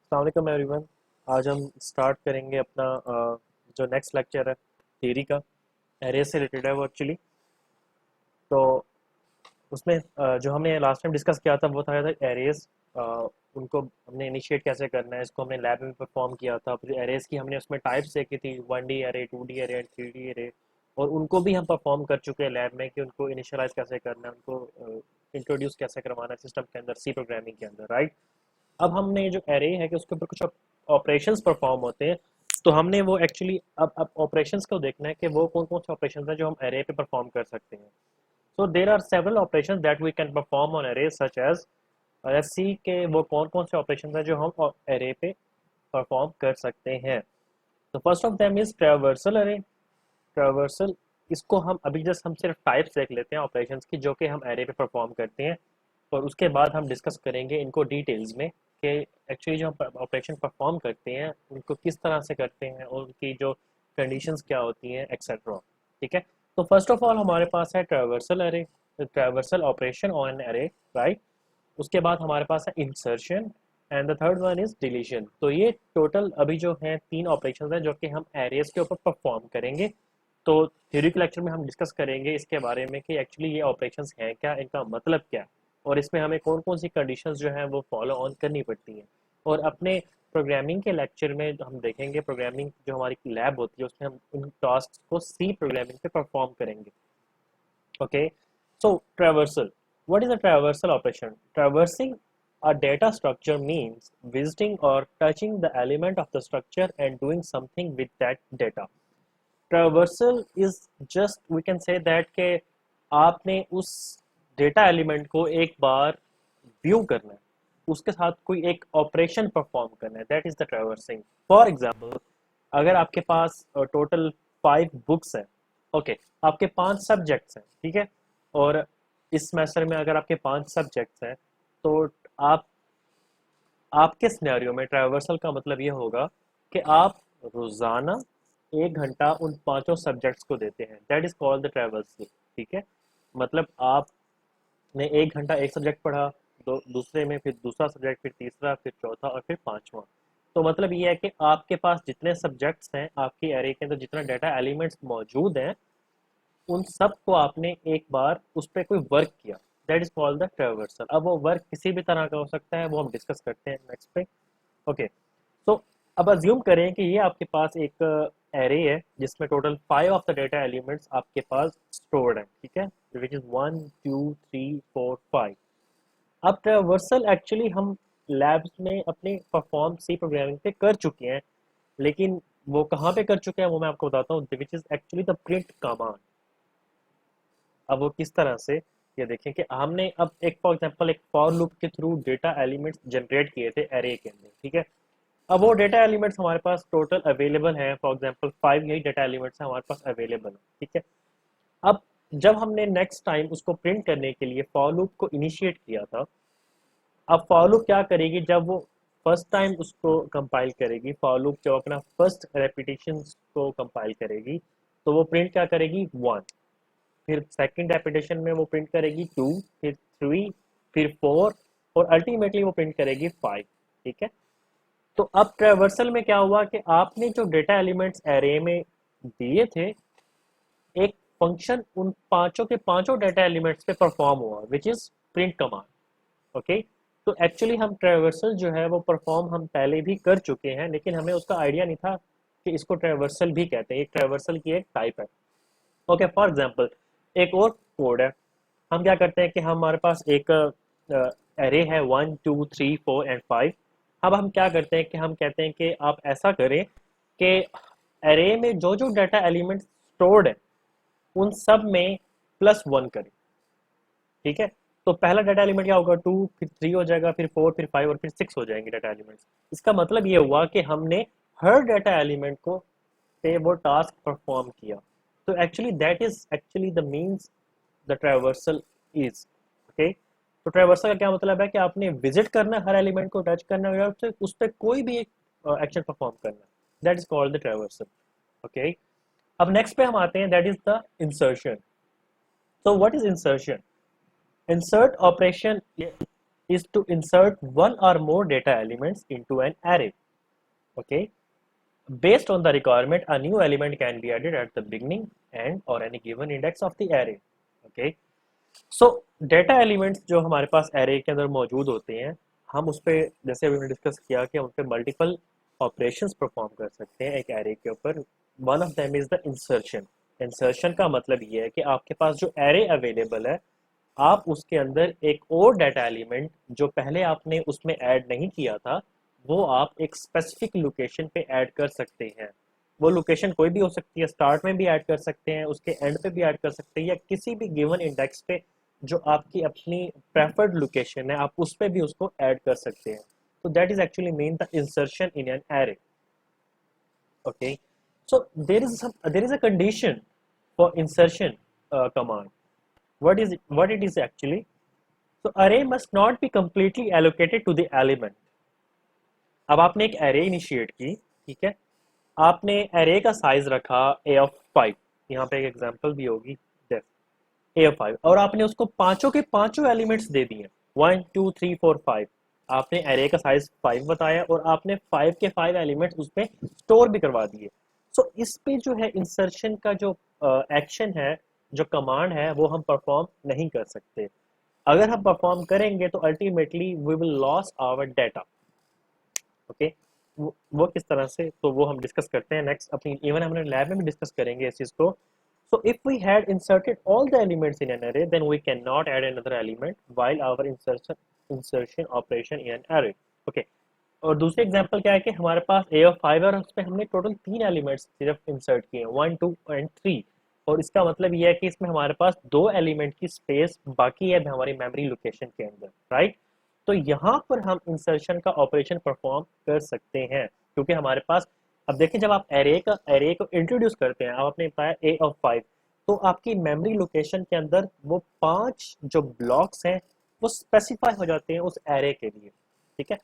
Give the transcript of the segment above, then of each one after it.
अस्सलाम वालेकुम एवरीवन। आज हम स्टार्ट करेंगे अपना जो नेक्स्ट लेक्चर है थियरी का। एरे से रिलेटेड है वो एक्चुअली। तो उसमें जो हमने लास्ट टाइम डिस्कस किया था वो था एरेज। उनको हमने इनिशिएट कैसे करना है, इसको हमने लैब में परफॉर्म किया था। फिर एरेज की हमने उसमें टाइप्स देखी थी, 1D array, 2D array and 3D array. और उनको भी हम परफॉर्म कर चुके हैं लैब में कि उनको इनिशियलाइज कैसे करना है, उनको इंट्रोड्यूस कैसे करवाना है सिस्टम के अंदर, सी प्रोग्रामिंग के अंदर, राइट। अब हमने जो एरे है कि उसके ऊपर कुछ ऑपरेशंस परफॉर्म होते हैं। तो हमने वो एक्चुअली अब ऑपरेशंस को देखना है कि वो कौन कौन से ऑपरेशंस हैं जो हम एरे पे परफॉर्म कर सकते हैं। So there are several operations that we can perform on array such as, let's see के वो कौन कौन से ऑपरेशंस हैं जो हम एरे पे परफॉर्म कर सकते हैं। तो first of them is traversal array. Traversal, इसको हम अभी जस्ट हम सिर्फ टाइप्स देख लेते हैं ऑपरेशंस की जो कि हम एरे पे परफॉर्म करते हैं। और उसके बाद हम डिस्कस करेंगे इनको डिटेल्स में कि एक्चुअली जो हम ऑपरेशन परफॉर्म करते हैं उनको किस तरह से करते हैं और उनकी जो कंडीशंस क्या होती हैं एक्सेट्रा। ठीक है। तो फर्स्ट ऑफ ऑल हमारे पास है traversal array, traversal operation on an array, right. उसके बाद हमारे पास है insertion and the third one is deletion. तो ये टोटल अभी जो है तीन ऑपरेशंस हैं जो कि हम एरेज के ऊपर परफॉर्म करेंगे। तो थ्योरी के लेक्चर में हम डिस्कस करेंगे इसके बारे में कि एक्चुअली ये ऑपरेशंस हैं क्या, इनका मतलब क्या है, और इसमें हमें कौन कौन सी कंडीशंस जो हैं वो फॉलो ऑन करनी पड़ती हैं। और अपने प्रोग्रामिंग के लेक्चर में हम देखेंगे, प्रोग्रामिंग जो हमारी लैब होती है उसमें हम उन टास्क को सी प्रोग्रामिंग पे परफॉर्म करेंगे। Okay, so traversal. What is a traversal operation? Traversing a data structure means visiting or touching the element of the structure and doing something with that data. Traversal is just, we can say that के आपने उस data element को एक बार view करना है, उसके साथ कोई एक ऑपरेशन परफॉर्म करना है, that is the traversing. For example, अगर आपके पास टोटल 5 बुक्स हैं, ओके, आपके 5 सब्जेक्ट्स हैं, ठीक है। और इस सेमेस्टर में अगर आपके 5 सब्जेक्ट्स हैं तो आप आपके सिनेरियो में ट्रैवर्सल का मतलब ये होगा कि आप रोजाना 1 घंटा उन 5 सब्जेक्ट्स को देते हैं, that is called the traversal. ठीक है। मतलब आपने 1 घंटा एक सब्जेक्ट पढ़ा, दूसरे में फिर दूसरा सब्जेक्ट, फिर तीसरा, फिर चौथा और फिर पांचवा। तो मतलब ये है कि आपके पास जितने सब्जेक्ट्स हैं आपकी एरे के अंदर, जितना डाटा एलिमेंट्स मौजूद हैं, उन सब को आपने एक बार उस पर कोई वर्क किया, that is called the traversal. अब वो वर्क किसी भी तरह का हो सकता है, वो हम डिस्कस करते हैं नेक्स्ट पे। ओके। तो अब अज्यूम करें कि ये आपके पास एक एरे है जिसमें total 5 of the data elements आपके पास स्टोर्ड है, ठीक है, विच इज 1 2 3 4 5। अब ट्रैवर्सल एक्चुअली हम लैब्स में अपने परफॉर्म सी प्रोग्रामिंग पे कर चुके हैं, लेकिन वो कहाँ पे कर चुके हैं वो मैं आपको बताता हूँ, which is actually the print command. अब वो किस तरह से, ये देखें कि हमने अब एक फॉर एग्जांपल एक फॉर लूप के थ्रू डेटा एलिमेंट्स जनरेट किए थे एरे के अंदर, ठीक है। अब वो डेटा एलिमेंट्स हमारे पास टोटल अवेलेबल हैं, फॉर एग्जांपल 5 यही डेटा एलिमेंट्स हैं हमारे पास अवेलेबल है, ठीक है। अब जब हमने नेक्स्ट टाइम उसको प्रिंट करने के लिए फॉर लूप को इनिशिएट किया था, अब फॉर लूप क्या करेगी, जब वो फर्स्ट टाइम उसको कंपाइल करेगी, फॉर लूप जब अपना फर्स्ट रेपिटेशन को कंपाइल करेगी, तो वो प्रिंट क्या करेगी, 1। फिर सेकंड रेपिटेशन में वो प्रिंट करेगी 2, फिर 3, फिर 4, और अल्टीमेटली वो प्रिंट करेगी 5। ठीक है। तो अब ट्रैवर्सल में क्या हुआ कि आपने जो डेटा एलिमेंट्स एरे में दिए थे, एक फंक्शन उन पांचों के पांचों डेटा एलिमेंट्स पे परफॉर्म हुआ, which is print command. Okay. तो एक्चुअली हम ट्रैवर्सल जो है वो परफॉर्म हम पहले भी कर चुके हैं, लेकिन हमें उसका आइडिया नहीं था कि इसको ट्रैवर्सल भी कहते हैं, एक ट्रैवर्सल की एक टाइप है। ओके, फॉर एग्जांपल एक और कोड है। हम क्या करते हैं कि हमारे पास एक एरे है 1 2 3 4 एंड 5। अब हम क्या करते हैं कि हम कहते हैं कि आप ऐसा करें कि एरे में जो जो डाटा एलिमेंट स्टोर्ड है उन सब में +1 करें। ठीक है। तो पहला डाटा एलिमेंट क्या होगा, 2, फिर 3 हो जाएगा, फिर 4, फिर 5 और फिर 6 हो जाएंगे डाटा एलिमेंट्स। इसका मतलब ये हुआ कि हमने हर डाटा एलिमेंट को पे वो टास्क परफॉर्म किया। तो actually that is actually the means the traversal is. Okay. तो ट्रैवर्सल का क्या मतलब है कि आपने विजिट करना, हर एलिमेंट को टच करना या उस पर कोई भी एक एक्शन परफॉर्म करना, that is called the traversal. Okay. अब नेक्स्ट पे हम आते हैं, that is the insertion. So what is insertion? Insert operation is to insert one or more data elements into an array. Okay, based on the requirement, a new element can be added at the beginning, end or any given index of the array. Okay, so data elements जो हमारे पास array के अंदर मौजूद होते हैं, हम उस पर जैसे अभी हमने डिस्कस किया कि हम उस पर मल्टीपल ऑपरेशंस परफॉर्म कर सकते हैं एक एरे के ऊपर. One of them is the insertion. Insertion का मतलब ये है कि आपके पास जो एरे अवेलेबल है, आप उसके अंदर एक और डाटा एलिमेंट जो पहले आपने उसमें ऐड नहीं किया था, वो आप एक स्पेसिफिक लोकेशन पे ऐड कर सकते हैं. वो लोकेशन कोई भी हो सकती है, स्टार्ट में भी ऐड कर सकते हैं, उसके एंड पे भी ऐड कर सकते हैं, या किसी भी गिवन इंडेक्स पे जो आपकी अपनी प्रेफर्ड लोकेशन है, आप उस पे भी उसको ऐड कर सकते हैं. तो that is actually mean the insertion in an array. Okay, so there is a condition for insertion command. What it is actually? So array must not be completely allocated to the element. अब आपने एक array initiate की, ठीक है, आपने array का size रखा ए of 5, यहाँ पे एक एग्जांपल भी होगी ए ऑफ 5, और आपने उसको पांचों के पांचों एलिमेंट्स दे दिए 1 2 3 4 5. आपने एरे का साइज 5 बताया और आपने 5 के 5 एलिमेंट्स उस पर स्टोर भी करवा दिए. सो इस पे जो है इंसर्शन का जो एक्शन है, जो कमांड है, वो हम परफॉर्म नहीं कर सकते. अगर हम परफॉर्म करेंगे तो ultimately we will loss our data. Okay, वो किस तरह से, तो वो हम डिस्कस करते हैं नेक्स्ट अपनी, इवन हमने लैब में भी डिस्कस करेंगे इस चीज को. So if we had inserted all the elements in an array, then we cannot add another element while our insertion operation in an array. Okay. और दूसरी एग्जांपल क्या है कि हमारे पास a of 5 है और उसमें हमने टोटल 3 एलिमेंट्स सिर्फ इंसर्ट किए हैं 1 2 एंड 3. और इसका मतलब ये है कि इसमें हमारे पास 2 एलिमेंट की स्पेस बाकी है हमारी मेमोरी लोकेशन के अंदर, राइट. तो यहाँ पर हम इंसर्शन का ऑपरेशन परफॉर्म कर सकते हैं क्योंकि हमारे पास, अब देखिए जब आप एरे को इंट्रोड्यूस करते हैं, आपने बताया ए ऑफ 5, तो आपकी मेमोरी लोकेशन के अंदर वो 5 जो ब्लॉक्स हैं वो स्पेसिफाई हो जाते हैं उस एरे के लिए, ठीक है.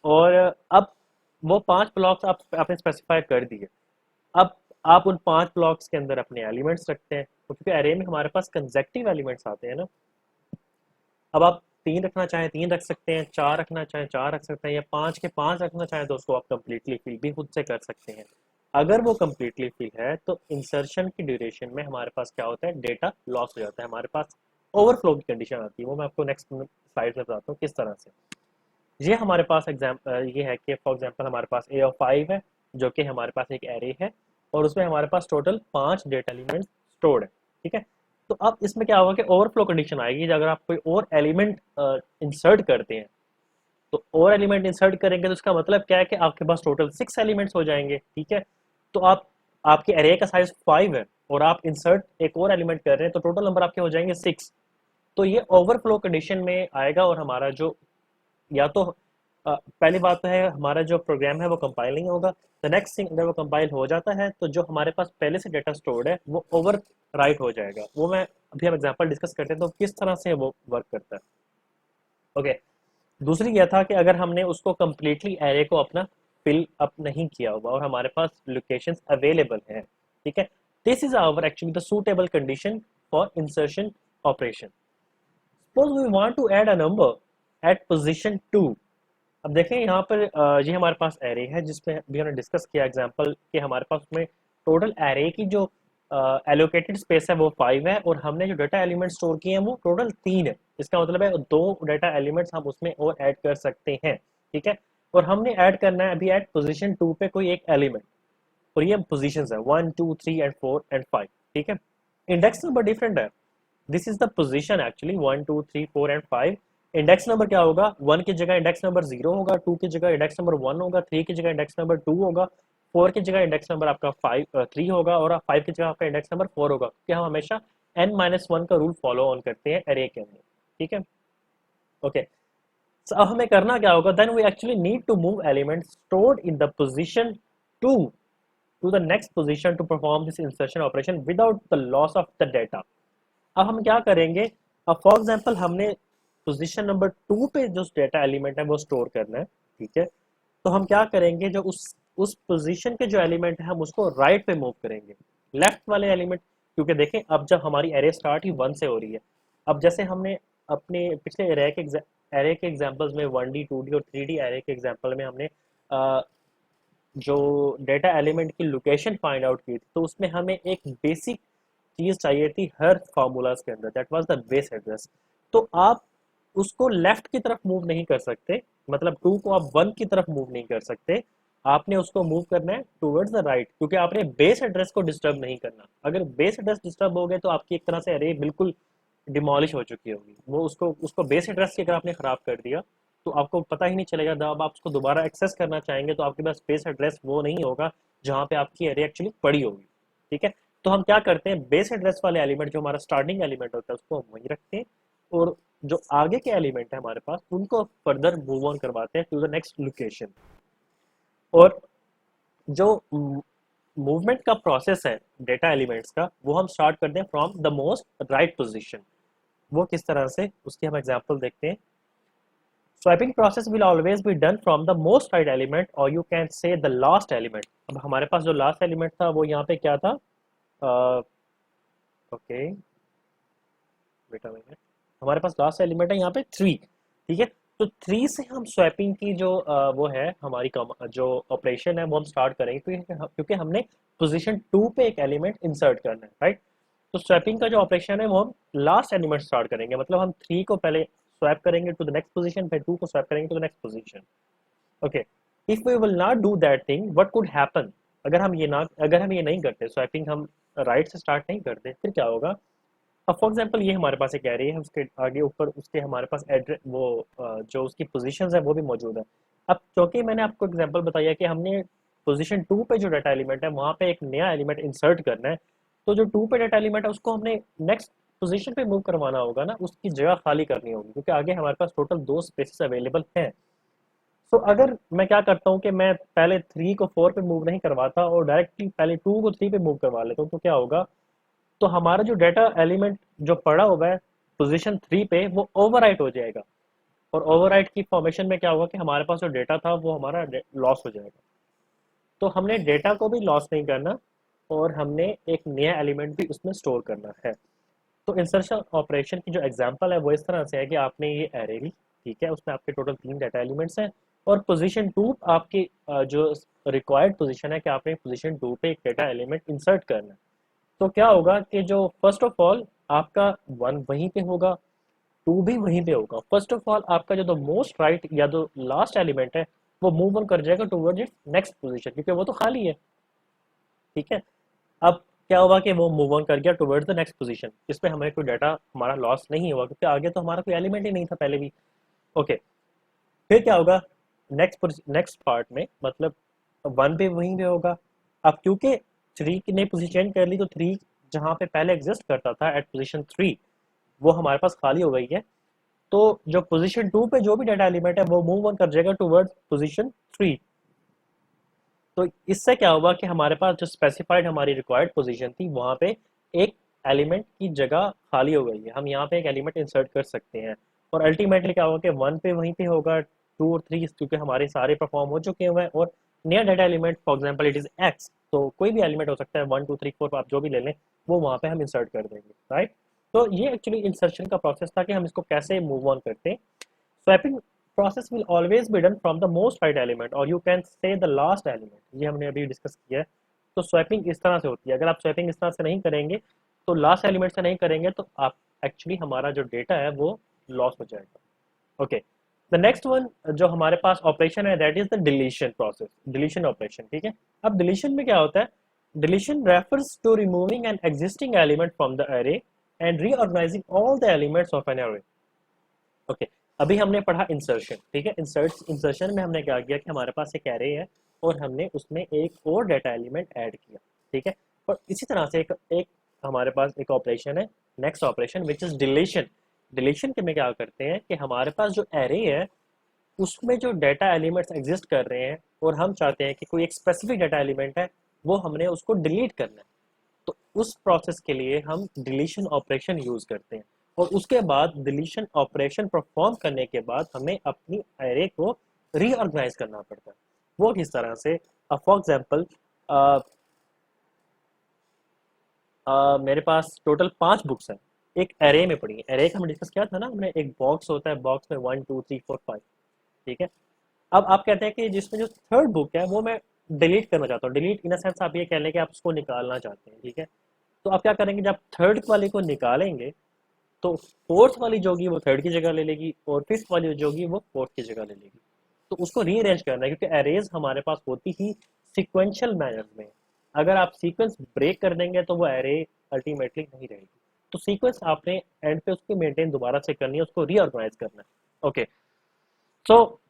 और अब वो 5 ब्लॉक्स आपने स्पेसिफाई कर दिए. अब आप उन 5 ब्लॉक्स के अंदर अपने एलिमेंट्स रखते हैं, तो क्योंकि एरे में हमारे पास कंसेक्टिव एलिमेंट्स आते हैं ना. अब आप 3 रखना चाहें 3 रख सकते हैं, 4 रखना चाहें 4 रख सकते हैं, या 5 के 5 रखना चाहें तो उसको आप कंप्लीटली फिल भी खुद से कर सकते हैं. अगर वो कंप्लीटली फिल है तो इंसर्शन की ड्यूरेशन में हमारे पास क्या होता है, डेटा लॉस हो जाता है, हमारे पास ओवरफ्लो की कंडीशन आती है. वो मैं आपको नेक्स्ट स्लाइड में बताता हूँ किस तरह से. ये हमारे पास एग्जाम्पल ये है कि फॉर एग्जाम्पल हमारे पास ए ऑफ 5 है जो कि हमारे पास एक एरे है और उसमें हमारे पास टोटल 5 डेटा एलिमेंट स्टोर्ड है, ठीक है. तो अब इसमें क्या होगा कि ओवरफ्लो कंडीशन आएगी अगर आप कोई और एलिमेंट इंसर्ट करते हैं. तो और एलिमेंट इंसर्ट करेंगे तो इसका मतलब क्या है कि आपके पास टोटल 6 एलिमेंट्स हो जाएंगे, ठीक है. तो आपके एरे का साइज 5 है और आप इंसर्ट एक और एलिमेंट कर रहे हैं तो टोटल नंबर आपके हो जाएंगे 6. तो ये ओवरफ्लो कंडीशन में आएगा और हमारा जो, या तो पहली बात तो है हमारा जो प्रोग्राम है वो कंपाइल नहीं होगा. द नेक्स्ट थिंग, अगर वो कंपाइल हो जाता है तो जो हमारे पास पहले से डेटा स्टोर्ड है वो ओवर राइट हो जाएगा. वो मैं अभी हम एग्जांपल डिस्कस करते हैं तो किस तरह से वो वर्क करता है. ओके, दूसरी यह था कि अगर हमने उसको कम्प्लीटली एरे को अपना फिल अप नहीं किया हुआ और हमारे पास लोकेशंस अवेलेबल हैं, ठीक है, this is our actually the suitable condition for insertion operation. Suppose we want to add a number at position 2. अब देखें यहाँ पर ये हमारे पास एरे है जिसमें भी हमने डिस्कस किया एग्जांपल कि हमारे पास उसमें टोटल एरे की जो एलोकेटेड स्पेस है वो 5 है और हमने जो डाटा एलिमेंट स्टोर किए हैं वो टोटल 3 है. इसका मतलब है 2 डाटा एलिमेंट्स हम उसमें और ऐड कर सकते हैं, ठीक है. और हमने ऐड करना है अभी एट पोजीशन 2 पे कोई एक एलिमेंट, और ये पोजीशंस है 1 2 3 एंड 4 एंड 5, ठीक है. इंडेक्स नंबर डिफरेंट है. This is the position actually 1 2 3 4 and 5. Index number क्या होगा, 1 की जगह इंडेक्स नंबर 0 होगा, 2 की जगह इंडेक्स नंबर 1 होगा, 3 की जगह इंडेक्स नंबर 2 होगा, 4 की जगह इंडेक्स नंबर आपका 3 होगा और 5 की जगह आपका इंडेक्स नंबर 4 होगा, क्योंकि हम हमेशा n-1 का रूल फॉलो ऑन करते हैं एरे के अंदर, ठीक है. ओके, सो अब हमें करना क्या होगा, then we actually need to move elements stored in the position 2 to the next position to perform this insertion operation without the loss of the data. अब हम क्या करेंगे, अब फॉर एग्जांपल हमने पोजीशन नंबर 2 पे जो डेटा एलिमेंट है वो स्टोर करना है, ठीक है. तो हम क्या करेंगे, जो उस पोजीशन के जो एलिमेंट है हम उसको राइट पे मूव करेंगे, लेफ्ट वाले एलिमेंट, क्योंकि देखें अब जब हमारी एरे स्टार्ट ही 1 से हो रही है. अब जैसे हमने अपने पिछले एरे के एरे के एग्जांपल्स में 1D 2D और 3D एरे के एग्जांपल में हमने अ, जो डेटा एलिमेंट की लोकेशन फाइंड आउट की थी, तो उसमें हमें एक बेसिक चीज चाहिए थी हर फार्मूलाज के अंदर, that was the base address. तो आप उसको लेफ्ट की तरफ मूव नहीं कर सकते, मतलब 2 को आप 1 की तरफ मूव नहीं कर सकते, आपने उसको मूव करना है टूवर्ड्स द राइट, क्योंकि आपने बेस एड्रेस को डिस्टर्ब नहीं करना। अगर बेस एड्रेस डिस्टर्ब हो गए तो आपकी एक तरह से अरे बिल्कुल डिमोलिश हो चुकी होगी, वो उसको उसको बेस एड्रेस की अगर आपने खराब कर दिया तो आपको पता ही नहीं चलेगा, जब आप उसको दोबारा एक्सेस करना चाहेंगे तो आपके पास बेस एड्रेस वो नहीं होगा जहाँ पे आपकी एरे एक्चुअली पड़ी होगी। ठीक है, तो हम क्या करते हैं, बेस एड्रेस वाले एलिमेंट जो हमारा स्टार्टिंग एलिमेंट होता है उसको हम वहीं रखते हैं, और जो आगे के एलिमेंट है हमारे पास उनको फर्दर मूव ऑन करवाते हैं टू द नेक्स्ट लोकेशन। और जो मूवमेंट का प्रोसेस है डेटा एलिमेंट्स का, वो हम स्टार्ट करते हैं from the most right position. वो किस तरह से, उसकी हम एग्जांपल देखते हैं। Swapping process will always be done from the most right element और you can say the last element. अब हमारे पास जो लास्ट एलिमेंट था वो यहाँ पे क्या था, ओके बेटा मिनट, हमारे पास लास्ट एलिमेंट है यहाँ पे 3। ठीक है, तो 3 से हम स्वैपिंग की जो वो है हमारी जो ऑपरेशन है वो हम स्टार्ट करेंगे, क्योंकि हमने पोजीशन 2 पे एक एलिमेंट इंसर्ट करना है, राइट। तो स्वैपिंग का जो ऑपरेशन है वो हम लास्ट एलिमेंट स्टार्ट करेंगे, मतलब हम 3 को पहले स्वैप करेंगे टू द नेक्स्ट पोजीशन, फिर 2 को स्वैप करेंगे to the next position. Okay, if we will not do that thing what could happen, अगर हम ये नहीं करते, स्वैपिंग हम राइट से स्टार्ट नहीं करते, फिर क्या होगा। अब फॉर एग्जांपल ये हमारे पास एक एरे है, उसके आगे ऊपर उसके हमारे पास एड्रेस वो जो उसकी पोजीशंस है वो भी मौजूद है। अब क्योंकि मैंने आपको एग्जांपल बताया कि हमने पोजीशन 2 पे जो डाटा एलिमेंट है वहाँ पे एक नया एलिमेंट इंसर्ट करना है, तो जो 2 पे डाटा एलिमेंट है उसको हमने नेक्स्ट पोजीशन पे मूव करवाना होगा ना, उसकी जगह खाली करनी होगी, क्योंकि आगे हमारे पास टोटल 2 स्पेसेस अवेलेबल हैं। सो अगर मैं क्या करता हूँ कि मैं पहले 3 को 4 पे मूव नहीं करवाता और डायरेक्टली पहले 2 को 3 पे मूव करवा लेता हूँ, तो क्या होगा, तो हमारा जो डाटा एलिमेंट जो पड़ा हुआ है पोजीशन 3 पे वो ओवरराइट हो जाएगा, और ओवरराइट की फॉर्मेशन में क्या होगा कि हमारे पास जो डेटा था वो हमारा लॉस हो जाएगा। तो हमने डेटा को भी लॉस नहीं करना, और हमने एक नया एलिमेंट भी उसमें स्टोर करना है। तो इंसर्शन ऑपरेशन की जो एग्जांपल है वो इस तरह से है कि आपने ये एरे ली, ठीक है, उसमें आपके टोटल 3 डाटा एलिमेंट्स हैं, और पोजीशन 2 आपकी जो रिक्वायर्ड पोजीशन है कि आपने पोजीशन 2 पे एक डाटा एलिमेंट इंसर्ट करना है। तो क्या होगा कि जो फर्स्ट ऑफ ऑल आपका 1 वहीं पे होगा, 2 भी वहीं पे होगा। फर्स्ट ऑफ ऑल आपका जो द मोस्ट राइट या जो लास्ट एलिमेंट है वो मूव ऑन कर जाएगा टुवर्ड्स इट्स नेक्स्ट पोजीशन, क्योंकि वो तो खाली है। ठीक है, अब क्या होगा कि वो मूव ऑन कर गया टुवर्ड्स द नेक्स्ट पोजीशन, जिसमें हमें कोई डाटा हमारा लॉस नहीं हुआ, क्योंकि आगे तो हमारा कोई एलिमेंट ही नहीं था पहले भी। ओके, फिर क्या होगा नेक्स्ट पार्ट में, मतलब 1 भी वहीं पे होगा। अब क्योंकि 3 ने पोजीशन कर ली, तो 3 जहां पे पहले एग्जिस्ट करता था एट पोजीशन 3 वो हमारे पास खाली हो गई है। तो जो पोजीशन 2 पे जो भी डाटा एलिमेंट है वो मूव ऑन कर जाएगा टुवर्ड्स पोजीशन 3। तो इससे क्या होगा कि हमारे पास जो स्पेसिफाइड हमारी रिक्वायर्ड पोजीशन थी वहां पे एक एलिमेंट की जगह खाली हो गई है, हम यहाँ पे एक एलिमेंट इंसर्ट कर सकते हैं। और अल्टीमेटली क्या होगा कि 1 पे वहीं पे होगा, 2 और 3 क्योंकि हमारे सारे परफॉर्म हो चुके हुए हैं, और नया data element for example it is x, तो कोई भी एलिमेंट हो सकता है 1 2 3 4 आप जो भी ले लें वो वहाँ पे हम इंसर्ट कर देंगे, राइट। तो ये एक्चुअली इंसर्शन का प्रोसेस था कि हम इसको कैसे मूव ऑन करते हैं। Swapping process will always be done from the most right element or you can say the last element, ये हमने अभी डिस्कस किया है। तो स्वैपिंग इस तरह से होती है, अगर आप स्वैपिंग इस तरह से नहीं करेंगे, तो लास्ट एलिमेंट से नहीं करेंगे, तो आप एक्चुअली हमारा जो डेटा है वो लॉस हो जाएगा। ओके, द नेक्स्ट वन जो हमारे पास ऑपरेशन है that is the deletion process, deletion operation. ठीक है, अब डिलीशन में क्या होता है, deletion refers to removing an existing element from the array and reorganizing all the elements of an array. Okay, अभी हमने पढ़ा इंसर्शन, ठीक है। इंसर्शन में हमने क्या किया कि हमारे पास एक एरे है और हमने उसमें एक और डाटा एलिमेंट ऐड किया, ठीक है। और इसी तरह से एक हमारे पास एक ऑपरेशन है, next operation which is deletion. Deletion के में क्या करते हैं कि हमारे पास जो एरे है उसमें जो डाटा एलिमेंट्स एग्जिस्ट कर रहे हैं और हम चाहते हैं कि कोई एक स्पेसिफिक डाटा एलिमेंट है वो हमने उसको डिलीट करना है, तो उस प्रोसेस के लिए हम डिलीशन ऑपरेशन यूज करते हैं। और उसके बाद डिलीशन ऑपरेशन परफॉर्म करने के बाद हमें अपनी एरे को रीऑर्गेनाइज करना पड़ता है। वो किस तरह से, फॉर एग्जांपल मेरे पास टोटल 5 बुक्स हैं, एक एरे में पढ़ी है। एरे का हमने डिस्कस किया था ना हमने, एक बॉक्स होता है, बॉक्स में 1 2 3 4 5, ठीक है। अब आप कहते हैं कि जिसमें जो थर्ड बुक है वो मैं डिलीट करना चाहता हूँ। डिलीट इन द सेंस आप ये कह लें कि आप उसको निकालना चाहते हैं, ठीक है। तो आप क्या करेंगे, जब थर्ड वाले को निकालेंगे तो फोर्थ वाली जो होगी वो थर्ड की जगह ले लेगी, और फिफ्थ वाली जो होगी वो फोर्थ की जगह ले लेगी। तो उसको रीअरेंज करना है, क्योंकि एरेज हमारे पास होती ही सिक्वेंशियल मैनर में। अगर आप सीक्वेंस ब्रेक कर देंगे तो वो एरे अल्टीमेटली नहीं रहेगी। तो सीक्वेंस आपने एंड पे उसको मेंटेन दोबारा से करनी है, उसको रीऑर्गेनाइज करना है। ओके, सो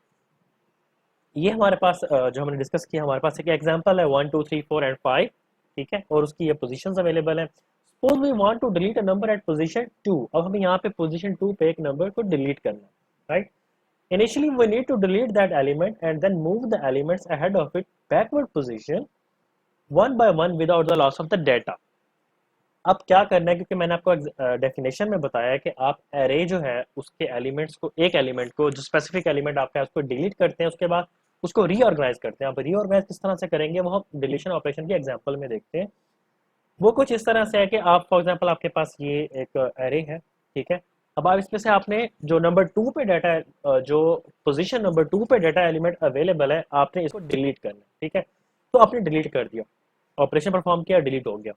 ये हमारे पास जो हमने डिस्कस किया, हमारे पास एक एग्जांपल है 1 2 3 4 एंड 5, ठीक है, और उसकी ये पोजीशंस अवेलेबल है। Suppose we want to delete a number at position 2। अब हमें यहाँ पे पोजीशन 2 पे एक नंबर को डिलीट करना है, right. Initially we need to delete that element and then move the elements ahead of it backward position one by one without the loss of the data. अब क्या करना है, क्योंकि मैंने आपको डेफिनेशन में बताया है कि आप एरे जो है उसके एलिमेंट्स को, एक एलिमेंट को जो स्पेसिफिक एलिमेंट आपका है उसको डिलीट करते हैं, उसके बाद उसको रीऑर्गेनाइज करते हैं। आप रीऑर्गेनाइज किस तरह से करेंगे वो हम डिलीशन ऑपरेशन के एग्जांपल में देखते हैं। वो कुछ इस तरह से है कि आप फॉर एग्जांपल आपके पास ये एक एरे है, ठीक है। अब आप इसमें से आपने जो नंबर 2 पे डाटा, जो पोजीशन नंबर 2 पे डाटा एलिमेंट अवेलेबल है, आपने इसको डिलीट करना है, ठीक है। तो आपने डिलीट कर दिया, ऑपरेशन परफॉर्म किया, डिलीट हो गया।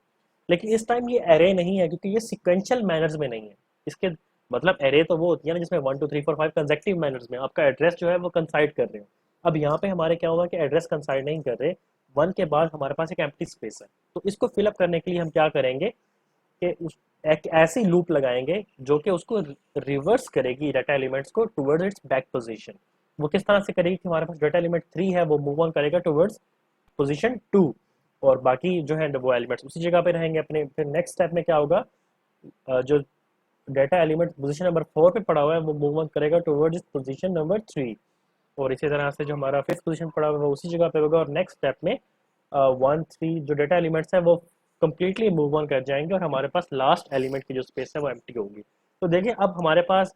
लेकिन इस टाइम ये एरे नहीं है, क्योंकि ये सिक्वेंशियल मैनर्स में नहीं है। इसके मतलब एरे तो वो होती है ना जिसमें 1 2 3 4 5 कंसेक्टिव मैनर्स में आपका एड्रेस जो है वो कंसाइड कर रहे हो। अब यहाँ पे हमारे क्या हुआ कि एड्रेस कंसाइड नहीं कर रहे, वन के बाद हमारे पास एक एम्प्टी स्पेस है। तो इसको फिलअप करने के लिए हम क्या करेंगे कि उस एक ऐसी लूप लगाएंगे जो कि उसको रिवर्स करेगी डाटा एलिमेंट्स को टुवर्ड्स इट्स बैक पोजीशन। वो किस तरह से करेगी कि हमारे पास डाटा एलिमेंट 3 है, वो मूव ऑन करेगा टुवर्ड्स पोजीशन 2, और बाकी जो है वो एलिमेंट्स उसी जगह पे रहेंगे अपने। फिर नेक्स्ट स्टेप में क्या होगा, जो डाटा एलिमेंट पोजीशन नंबर 4 पे पड़ा हुआ है वो मूव ऑन करेगा टुवर्ड्स पोजीशन नंबर 3, और इसी तरह से जो हमारा फिफ्थ पोजीशन पड़ा हुआ है वो उसी जगह पे होगा। और नेक्स्ट स्टेप में 1 3 जो डाटा एलिमेंट्स है वो कंप्लीटली मूव ऑन कर जाएंगे, और हमारे पास लास्ट एलिमेंट की जो स्पेस है वो एम्प्टी होगी। तो देखिए अब हमारे पास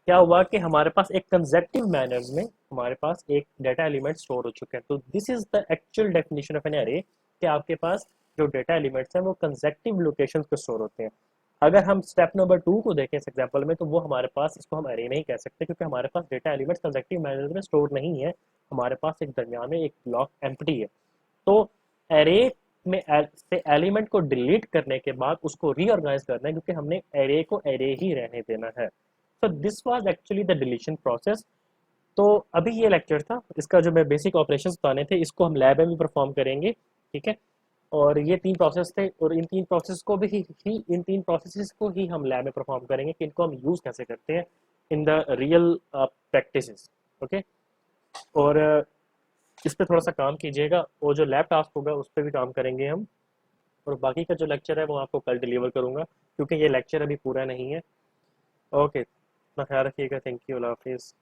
क्या हुआ कि हमारे पास एक कंसेक्टिव मैनर्स में हमारे पास एक डाटा एलिमेंट स्टोर हो चुके हैं। तो this is the actual definition of an array, कि आपके पास जो डाटा एलिमेंट्स हैं वो कंसेक्टिव लोकेशंस पे स्टोर होते हैं। अगर हम स्टेप नंबर 2 को देखें इस एग्जांपल में, तो वो हमारे पास, इसको हम एरे नहीं कह सकते, क्योंकि हमारे पास डाटा एलिमेंट्स कंसेक्टिव मैनर्स में स्टोर नहीं है। हमारे पास एक दरमियान में एक ब्लॉक एम्प्टी है। तो एरे में से एलिमेंट को डिलीट करने के बाद उसको रीऑर्गेनाइज करना है, क्योंकि हमने एरे को एरे ही रहने देना है। तो this was actually the deletion process. तो अभी ये लेक्चर था, इसका जो मैं बेसिक ऑपरेशंस बताने थे इसको हम लैब में भी परफॉर्म करेंगे, ठीक है। और ये 3 प्रोसेस थे, और इन 3 प्रोसेस को भी इन 3 प्रोसेसेस को ही हम लैब में परफॉर्म करेंगे कि इनको हम यूज़ कैसे करते हैं in the real practices. Okay, और इस पे थोड़ा सा काम कीजिएगा, और जो लैब टास्क होगा उस पर भी काम करेंगे हम। और बाकी का जो लेक्चर है वो आपको कल डिलीवर करूँगा, क्योंकि ये लेक्चर अभी पूरा नहीं है। ओके, अपना ख्याल रखिएगा। थैंक यू, अल्लाह हाफिज़।